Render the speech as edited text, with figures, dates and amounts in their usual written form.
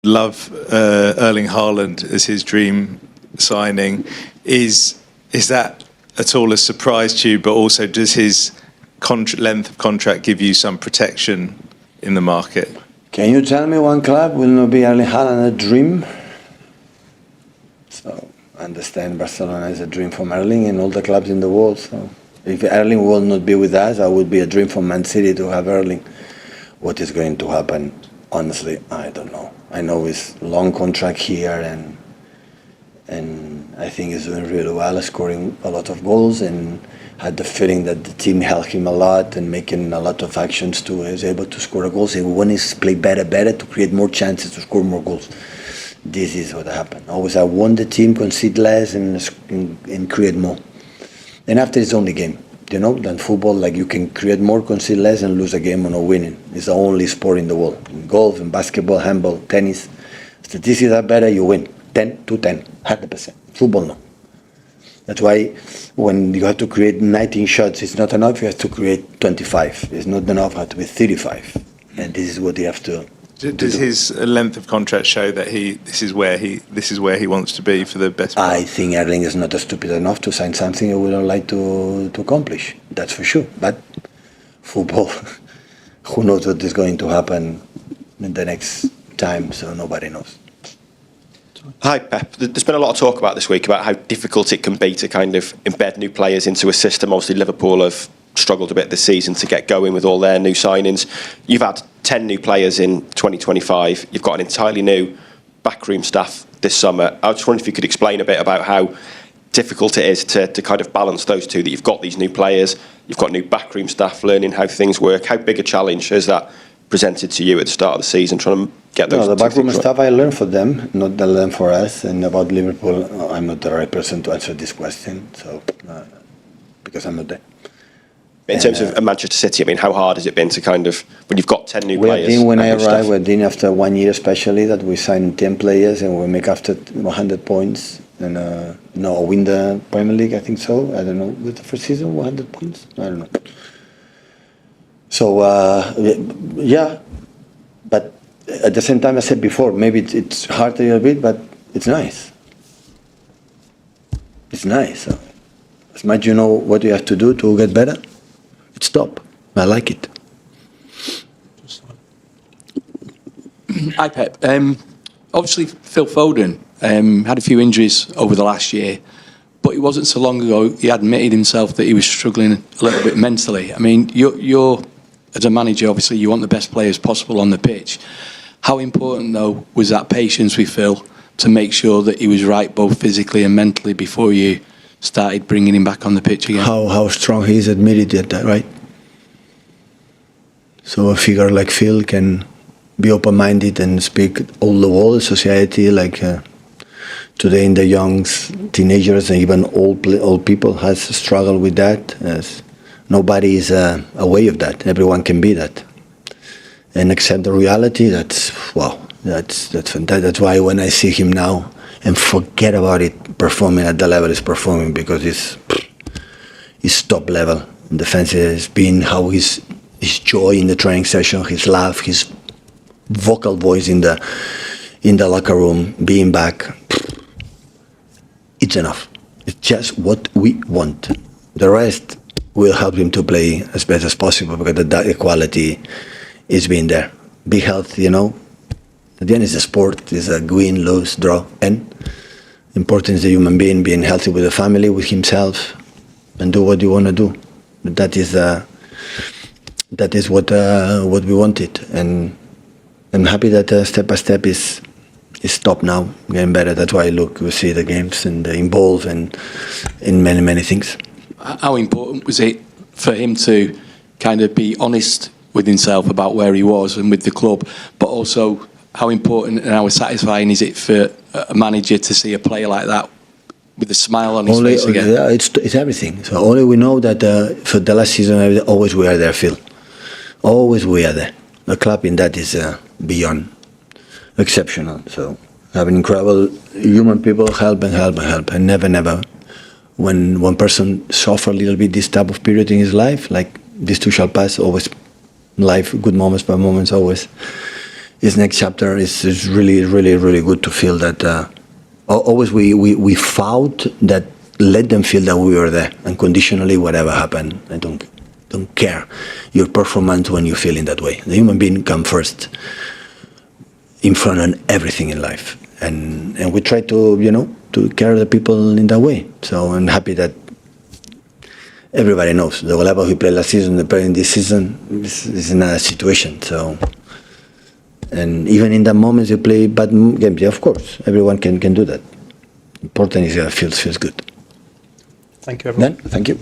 love Erling Haaland as his dream signing. Is that at all a surprise to you? But also, does his length of contract give you some protection in the market? Can you tell me one club will not be Erling Haaland a dream? So I understand Barcelona is a dream from Erling and all the clubs in the world. So if Erling will not be with us, I would be a dream for Man City to have Erling. What is going to happen? Honestly, I don't know. I know it's long contract here, and I think he's doing really well, scoring a lot of goals, and had the feeling that the team helped him a lot and making a lot of actions to is able to score goals. And when he's play better to create more chances to score more goals. This is what happened. Always I want the team concede less and create more. And after it's only game. You know, than football, like you can create more, concede less, and lose a game or not winning. It's the only sport in the world. In golf, in basketball, handball, tennis, statistics are better, you win. 10 to 10, 100%. Football, no. That's why when you have to create 19 shots, it's not enough, you have to create 25. It's not enough, you have to be 35. And this is what you have to Does his length of contract show that this is where he wants to be for the best part? I think Erling is not stupid enough to sign something he would not like to accomplish. That's for sure. But football, who knows what is going to happen in the next time? So nobody knows. Hi, Pep. There's been a lot of talk about this week about how difficult it can be to kind of embed new players into a system. Obviously, Liverpool have struggled a bit this season to get going with all their new signings. You've had 10 new players in 2025. You've got an entirely new backroom staff this summer. I was just wondering if you could explain a bit about how difficult it is to kind of balance those two, that you've got these new players, you've got new backroom staff learning how things work. How big a challenge has that presented to you at the start of the season, trying to get those? No, the backroom staff I learned for them, not they learn for us. And about Liverpool, I'm not the right person to answer this question, so because I'm not there. In terms of Manchester City, I mean, how hard has it been to kind of, when you've got 10 new players? When I arrived, we're doing after 1 year especially, that we signed 10 players and we make after 100 points. And win the Premier League, I think so. I don't know, with the first season, 100 points? I don't know. So, yeah. But at the same time, I said before, maybe it's hard a little bit, but it's nice. It's nice. As much you know what you have to do to get better, stop. I like it. Hi, Pep. Obviously, Phil Foden had a few injuries over the last year, but it wasn't so long ago he admitted himself that he was struggling a little bit mentally. I mean, you're as a manager, obviously, you want the best players possible on the pitch. How important, though, was that patience with Phil to make sure that he was right both physically and mentally before you started bringing him back on the pitch again? How strong he is admitted that, right? So a figure like Phil can be open-minded and speak all the world society, like today in the young teenagers and even old people has struggled with that. As nobody is aware of that. Everyone can be that, and accept the reality. That's fantastic. That's why when I see him now, and forget about it performing at the level he's performing, because it's top level. The defense has been how his joy in the training session, his laugh, his vocal voice in the locker room, being back. It's enough. It's just what we want. The rest will help him to play as best as possible, because the quality is being there. Be healthy, you know. At the end, it's a sport. It's a win, lose, draw, and important is the human being being healthy with the family, with himself, and do what you want to do. That is what we wanted, and I'm happy that step by step is top now, getting better. That's why we see the games and involved and in many things. How important was it for him to kind of be honest with himself about where he was and with the club, but also how important and how satisfying is it for a manager to see a player like that with a smile on his face again? Yeah, it's everything. So only we know that for the last season, always we are there, Phil. Always we are there. The club in that is beyond exceptional. So having incredible human people help, and never. When one person suffer a little bit this type of period in his life, like this too shall pass. Always life, good moments, bad moments, always. his next chapter is really, really, really good to feel that always we fought that, let them feel that we were there unconditionally, whatever happened. I don't care your performance when you feel in that way. The human being comes first in front of everything in life, and we try to to care the people in that way. So I'm happy that everybody knows the level he played last season, the playing this season is another situation. So, and even in the moments you play bad games, yeah, of course, everyone can do that. Important is feels good. Thank you, everyone. Then, thank you.